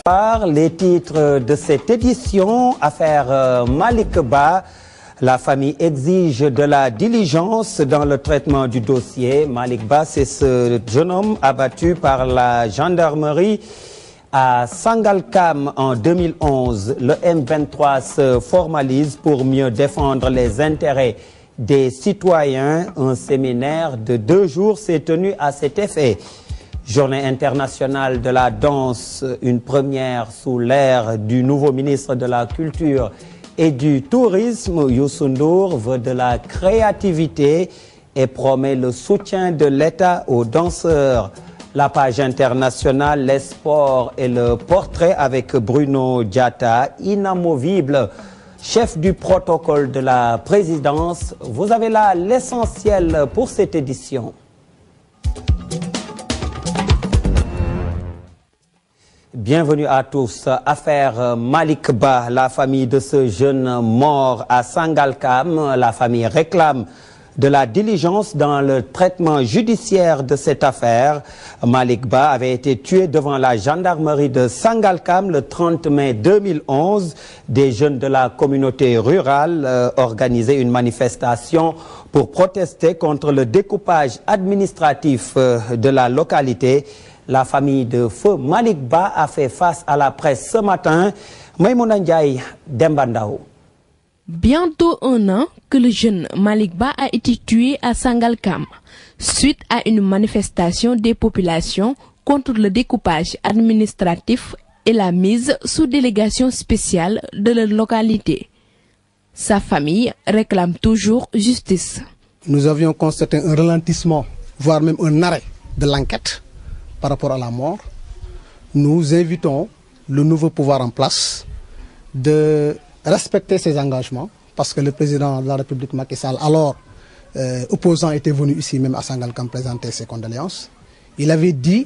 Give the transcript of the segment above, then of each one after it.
Les titres de cette édition, affaire Malick Ba. La famille exige de la diligence dans le traitement du dossier. Malick Ba, c'est ce jeune homme abattu par la gendarmerie à Sangalkam en 2011. Le M23 se formalise pour mieux défendre les intérêts des citoyens. Un séminaire de 2 jours s'est tenu à cet effet. Journée internationale de la danse, une première sous l'ère du nouveau ministre de la Culture et du Tourisme. Youssou N'Dour veut de la créativité et promet le soutien de l'État aux danseurs. La page internationale, les sports et le portrait avec Bruno Diatta, inamovible, chef du protocole de la présidence. Vous avez là l'essentiel pour cette édition. Bienvenue à tous. Affaire Malick Ba, la famille de ce jeune mort à Sangalkam. La famille réclame de la diligence dans le traitement judiciaire de cette affaire. Malick Ba avait été tué devant la gendarmerie de Sangalkam le 30 mai 2011. Des jeunes de la communauté rurale organisaient une manifestation pour protester contre le découpage administratif de la localité. La famille de feu Malick Ba a fait face à la presse ce matin. Maïmouna Ndiaye, Demba Ndao. Bientôt 1 an que le jeune Malick Ba a été tué à Sangalkam, suite à une manifestation des populations contre le découpage administratif et la mise sous délégation spéciale de la localité. Sa famille réclame toujours justice. Nous avions constaté un ralentissement, voire même un arrêt de l'enquête par rapport à la mort. Nous invitons le nouveau pouvoir en place de respecter ses engagements, parce que le président de la République Macky Sall, alors opposant, était venu ici même à Sangalkam présenter ses condoléances. Il avait dit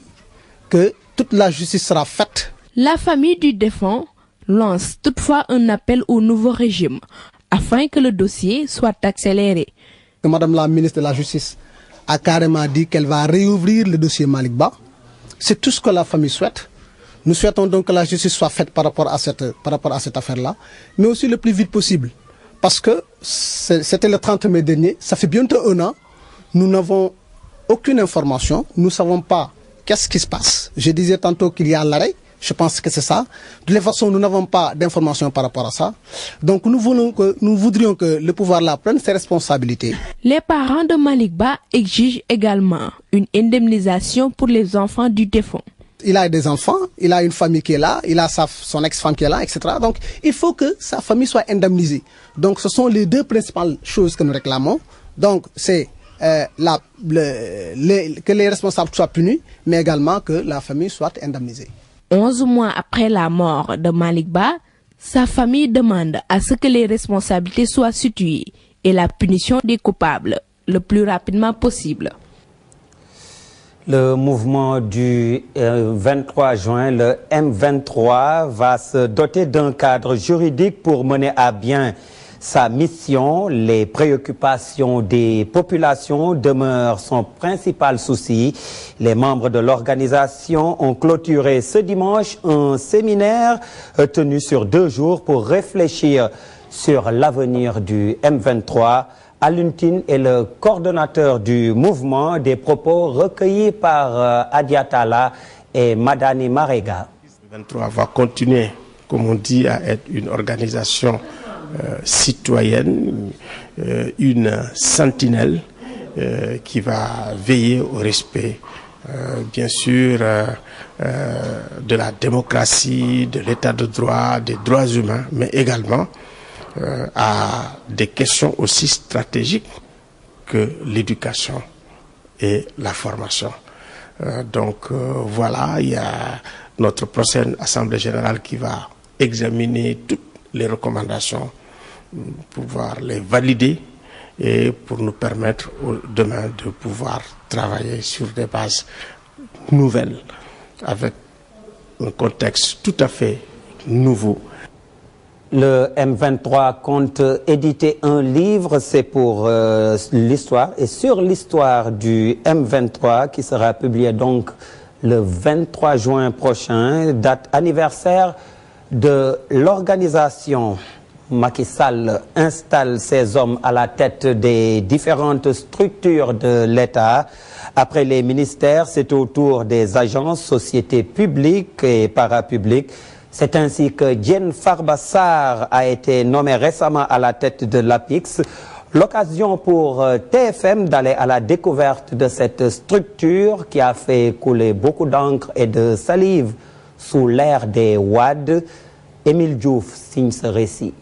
que toute la justice sera faite. La famille du défunt lance toutefois un appel au nouveau régime afin que le dossier soit accéléré. Madame la ministre de la Justice a carrément dit qu'elle va réouvrir le dossier Malick Ba. C'est tout ce que la famille souhaite. Nous souhaitons donc que la justice soit faite par rapport à cette affaire-là, mais aussi le plus vite possible. Parce que c'était le 30 mai dernier, ça fait bientôt 1 an, nous n'avons aucune information, nous ne savons pas qu'est-ce qui se passe. Je disais tantôt qu'il y a l'arrêt, je pense que c'est ça. De toute façon, nous n'avons pas d'informations par rapport à ça. Donc nous voudrions que le pouvoir là prenne ses responsabilités. Les parents de Malick Ba exigent également une indemnisation pour les enfants du défunt. Il a des enfants, il a une famille qui est là, il a son ex-femme qui est là, etc. Donc il faut que sa famille soit indemnisée. Donc ce sont les 2 principales choses que nous réclamons. Donc c'est que les responsables soient punis, mais également que la famille soit indemnisée. 11 mois après la mort de Malick Ba, sa famille demande à ce que les responsabilités soient situées et la punition des coupables le plus rapidement possible. Le mouvement du 23 juin, le M23, va se doter d'un cadre juridique pour mener à bien sa mission. Les préoccupations des populations demeurent son principal souci. Les membres de l'organisation ont clôturé ce dimanche un séminaire tenu sur 2 jours pour réfléchir sur l'avenir du M23. Alioune Tine est le coordonnateur du mouvement, des propos recueillis par Adia Talla et Madani Marega. Le 23 va continuer, comme on dit, à être une organisation citoyenne, une sentinelle qui va veiller au respect, bien sûr, de la démocratie, de l'état de droit, des droits humains, mais également à des questions aussi stratégiques que l'éducation et la formation. Voilà, il y a notre prochaine Assemblée générale qui va examiner toutes les recommandations pour pouvoir les valider et pour nous permettre demain de pouvoir travailler sur des bases nouvelles avec un contexte tout à fait nouveau. Le M23 compte éditer un livre, c'est pour l'histoire et sur l'histoire du M23 qui sera publié donc le 23 juin prochain, date anniversaire de l'organisation. Macky Sall installe ses hommes à la tête des différentes structures de l'État. Après les ministères, c'est au tour des agences, sociétés publiques et parapubliques. C'est ainsi que Diène Farba Sarr a été nommé récemment à la tête de l'APIX. L'occasion pour TFM d'aller à la découverte de cette structure qui a fait couler beaucoup d'encre et de salive sous l'ère des Wade. Émile Diouf signe ce récit.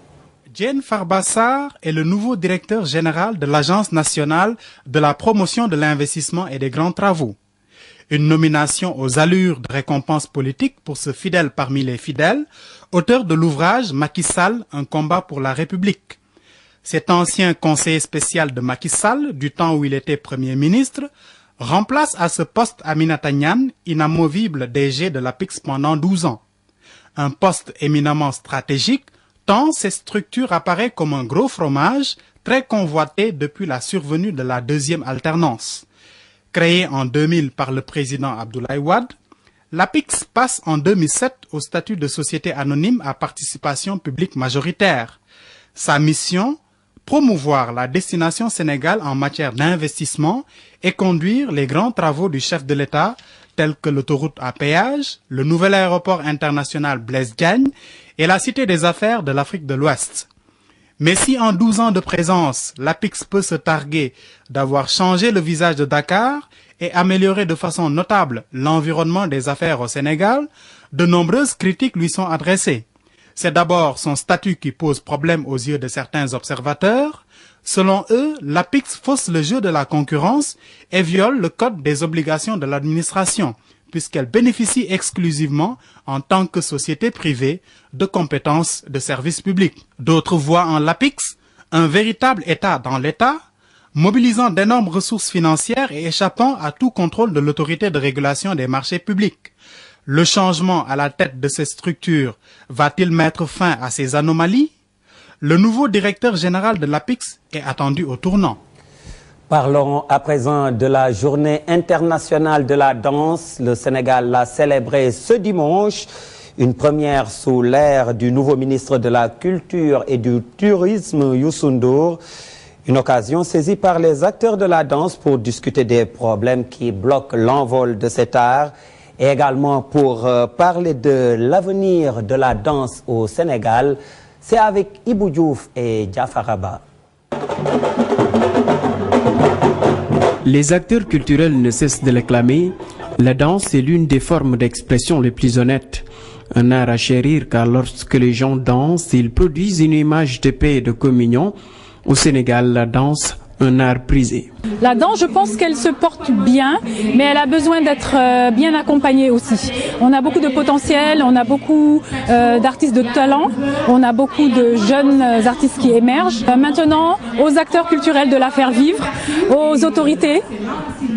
Diène Farba Sarr est le nouveau directeur général de l'Agence nationale de la promotion de l'investissement et des grands travaux. Une nomination aux allures de récompense politique pour ce fidèle parmi les fidèles, auteur de l'ouvrage Macky Sall, un combat pour la République. Cet ancien conseiller spécial de Macky Sall, du temps où il était Premier ministre, remplace à ce poste Aminata Niane, inamovible DG de l'APIX pendant 12 ans. Un poste éminemment stratégique, tant cette structure apparaît comme un gros fromage très convoité depuis la survenue de la deuxième alternance. Créée en 2000 par le président Abdoulaye Wade, l'APIX passe en 2007 au statut de société anonyme à participation publique majoritaire. Sa mission, promouvoir la destination Sénégal en matière d'investissement et conduire les grands travaux du chef de l'État tels que l'autoroute à péage, le nouvel aéroport international Blaise Diagne et la Cité des affaires de l'Afrique de l'Ouest. Mais si en 12 ans de présence, l'APIX peut se targuer d'avoir changé le visage de Dakar et amélioré de façon notable l'environnement des affaires au Sénégal, de nombreuses critiques lui sont adressées. C'est d'abord son statut qui pose problème aux yeux de certains observateurs. Selon eux, l'APIX fausse le jeu de la concurrence et viole le code des obligations de l'administration, puisqu'elle bénéficie exclusivement, en tant que société privée, de compétences de service public. D'autres voient en l'APIX un véritable État dans l'État, mobilisant d'énormes ressources financières et échappant à tout contrôle de l'autorité de régulation des marchés publics. Le changement à la tête de ces structures va-t-il mettre fin à ces anomalies? Le nouveau directeur général de l'APIX est attendu au tournant. Parlons à présent de la journée internationale de la danse. Le Sénégal l'a célébrée ce dimanche. Une première sous l'ère du nouveau ministre de la Culture et du Tourisme, Youssou Ndour. Une occasion saisie par les acteurs de la danse pour discuter des problèmes qui bloquent l'envol de cet art et également pour parler de l'avenir de la danse au Sénégal. C'est avec Ibou Diouf et Diafaraba. Les acteurs culturels ne cessent de l'acclamer. La danse est l'une des formes d'expression les plus honnêtes. Un art à chérir car lorsque les gens dansent, ils produisent une image de paix et de communion. Au Sénégal, la danse, un art prisé. La danse, je pense qu'elle se porte bien, mais elle a besoin d'être bien accompagnée aussi. On a beaucoup de potentiel, on a beaucoup d'artistes de talent, on a beaucoup de jeunes artistes qui émergent. Maintenant, aux acteurs culturels de la faire vivre, aux autorités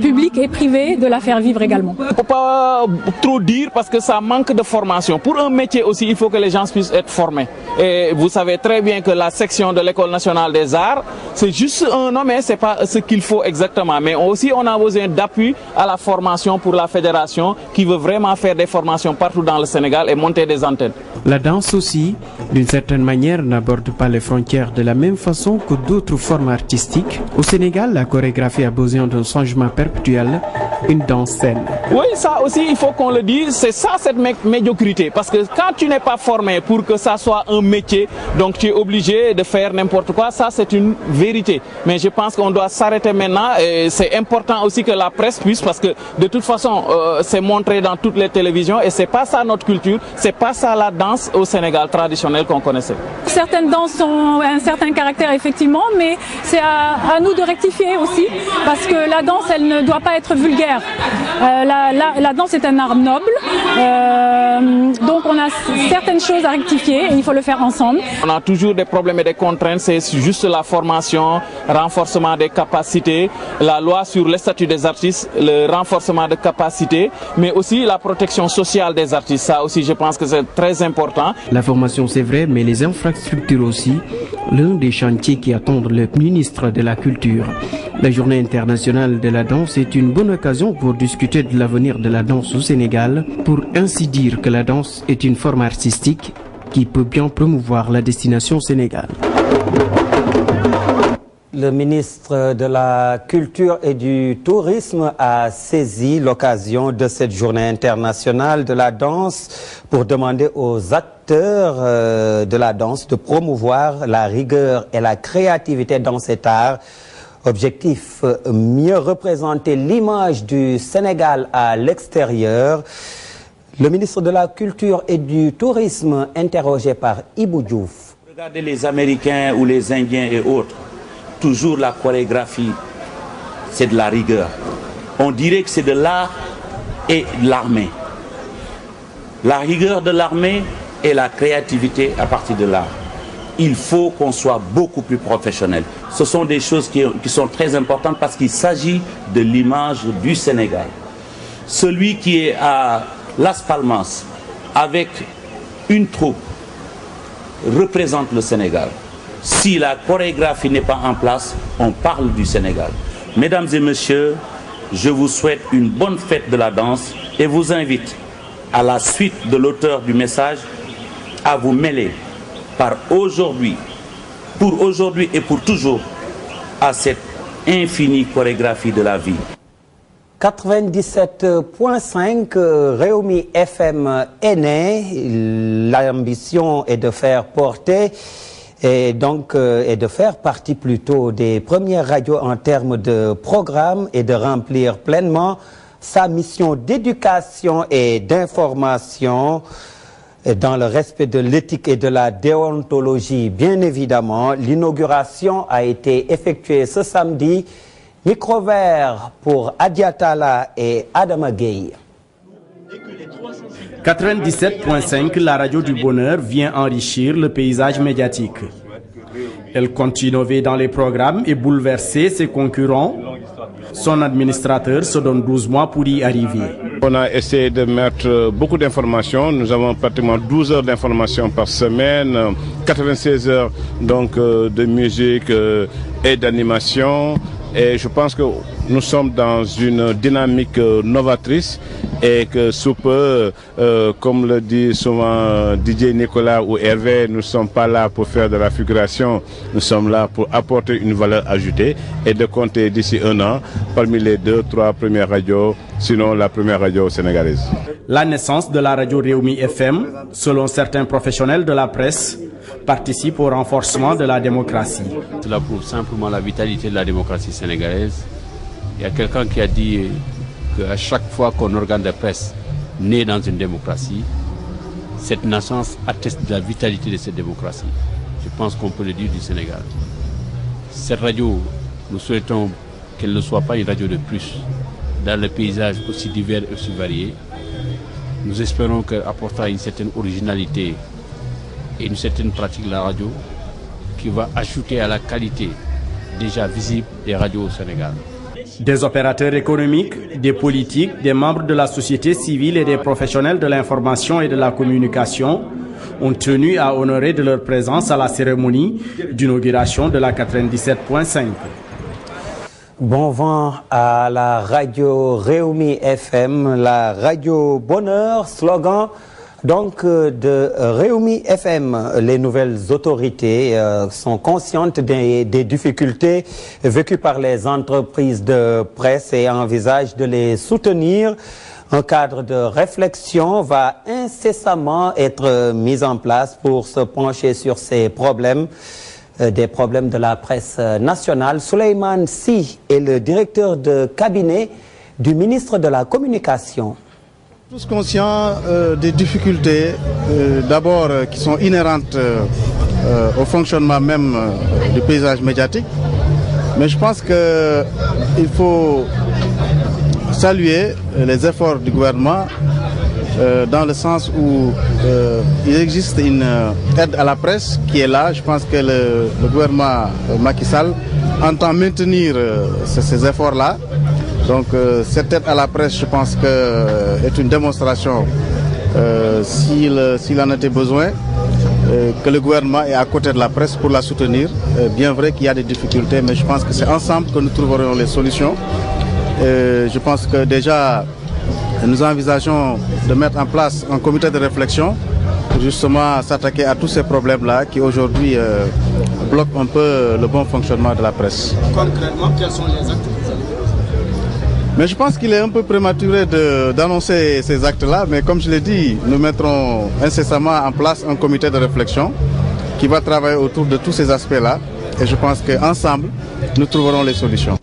publiques et privées de la faire vivre également. Il ne faut pas trop dire parce que ça manque de formation. Pour un métier aussi, il faut que les gens puissent être formés. Et vous savez très bien que la section de l'École nationale des arts, c'est juste un nom, mais ce n'est pas ce qu'il faut exactement. Mais aussi, on a besoin d'appui à la formation pour la fédération qui veut vraiment faire des formations partout dans le Sénégal et monter des antennes. La danse aussi, d'une certaine manière, n'aborde pas les frontières de la même façon que d'autres formes artistiques. Au Sénégal, la chorégraphie a besoin d'un changement perpétuel, une danse saine. Oui, ça aussi, il faut qu'on le dise, c'est ça cette médiocrité. Parce que quand tu n'es pas formé pour que ça soit un métier, donc tu es obligé de faire n'importe quoi, ça c'est une vérité. Mais je pense qu'on doit s'arrêter maintenant et c'est important aussi que la presse puisse, parce que de toute façon, c'est montré dans toutes les télévisions et c'est pas ça notre culture, c'est pas ça la danse au Sénégal traditionnelle qu'on connaissait. Certaines danses ont un certain caractère effectivement, mais c'est à nous de rectifier aussi, parce que la danse, elle ne doit pas être vulgaire. La danse est un art noble, donc on a certaines choses à rectifier et il faut le faire ensemble. On a toujours des problèmes et des contraintes, c'est juste la formation, renforcement des capacités, la loi sur le statut des artistes, le renforcement de capacités, mais aussi la protection sociale des artistes. Ça aussi, je pense que c'est très important. La formation, c'est vrai, mais les infrastructures aussi, l'un des chantiers qui attendent le ministre de la Culture. La journée internationale de la danse est une bonne occasion pour discuter de l'avenir de la danse au Sénégal, pour ainsi dire que la danse est une forme artistique qui peut bien promouvoir la destination Sénégal. Le ministre de la Culture et du Tourisme a saisi l'occasion de cette journée internationale de la danse pour demander aux acteurs de la danse de promouvoir la rigueur et la créativité dans cet art. Objectif, mieux représenter l'image du Sénégal à l'extérieur. Le ministre de la Culture et du Tourisme, interrogé par Ibou Diouf. Regardez les Américains ou les Indiens et autres. Toujours la chorégraphie, c'est de la rigueur. On dirait que c'est de l'art et de l'armée. La rigueur de l'armée et la créativité à partir de l'art. Il faut qu'on soit beaucoup plus professionnel. Ce sont des choses qui sont très importantes parce qu'il s'agit de l'image du Sénégal. Celui qui est à Las Palmas avec une troupe représente le Sénégal. Si la chorégraphie n'est pas en place, on parle du Sénégal. Mesdames et messieurs, je vous souhaite une bonne fête de la danse et vous invite, à la suite de l'auteur du message, à vous mêler pour aujourd'hui et pour toujours, à cette infinie chorégraphie de la vie. 97.5 Rewmi FM est né. L'ambition est de faire porter et de faire partie plutôt des premières radios en termes de programme et de remplir pleinement sa mission d'éducation et d'information dans le respect de l'éthique et de la déontologie. Bien évidemment, l'inauguration a été effectuée ce samedi. Micro vert pour Adiatala et Adama Gueye. 97.5, la radio du bonheur vient enrichir le paysage médiatique. Elle compte innover dans les programmes et bouleverser ses concurrents. Son administrateur se donne 12 mois pour y arriver. On a essayé de mettre beaucoup d'informations. Nous avons pratiquement 12 heures d'informations par semaine, 96 heures donc, de musique et d'animation. Et je pense que nous sommes dans une dynamique novatrice et que sous peu, comme le dit souvent DJ Nicolas ou Hervé, nous ne sommes pas là pour faire de la figuration, nous sommes là pour apporter une valeur ajoutée et de compter d'ici un an parmi les 2-3 premières radios, sinon la première radio sénégalaise. La naissance de la radio Rewmi FM, selon certains professionnels de la presse, participe au renforcement de la démocratie. Cela prouve simplement la vitalité de la démocratie sénégalaise. Il y a quelqu'un qui a dit qu'à chaque fois qu'un organe de presse naît dans une démocratie, cette naissance atteste de la vitalité de cette démocratie. Je pense qu'on peut le dire du Sénégal. Cette radio, nous souhaitons qu'elle ne soit pas une radio de plus dans le paysage aussi divers et aussi varié. Nous espérons qu'elle apportera une certaine originalité et une certaine pratique de la radio qui va ajouter à la qualité déjà visible des radios au Sénégal. Des opérateurs économiques, des politiques, des membres de la société civile et des professionnels de l'information et de la communication ont tenu à honorer de leur présence à la cérémonie d'inauguration de la 97.5. Bon vent à la radio Rewmi FM, la radio Bonheur, slogan donc de Rewmi FM. Les nouvelles autorités sont conscientes des difficultés vécues par les entreprises de presse et envisagent de les soutenir. Un cadre de réflexion va incessamment être mis en place pour se pencher sur ces problèmes, des problèmes de la presse nationale. Souleymane Sy est le directeur de cabinet du ministre de la Communication. Tous conscients des difficultés, d'abord qui sont inhérentes au fonctionnement même du paysage médiatique, mais je pense qu'il faut saluer les efforts du gouvernement dans le sens où il existe une aide à la presse qui est là. Je pense que le gouvernement Macky Sall entend maintenir ces efforts-là. Donc cette aide à la presse, je pense que est une démonstration s'il en était besoin que le gouvernement est à côté de la presse pour la soutenir. Bien vrai qu'il y a des difficultés, mais je pense que c'est ensemble que nous trouverons les solutions. Je pense que déjà, nous envisageons de mettre en place un comité de réflexion pour justement s'attaquer à tous ces problèmes-là qui aujourd'hui bloquent un peu le bon fonctionnement de la presse. Concrètement, quels sont les actes? Mais je pense qu'il est un peu prématuré d'annoncer ces actes-là, mais comme je l'ai dit, nous mettrons incessamment en place un comité de réflexion qui va travailler autour de tous ces aspects-là et je pense qu'ensemble, nous trouverons les solutions.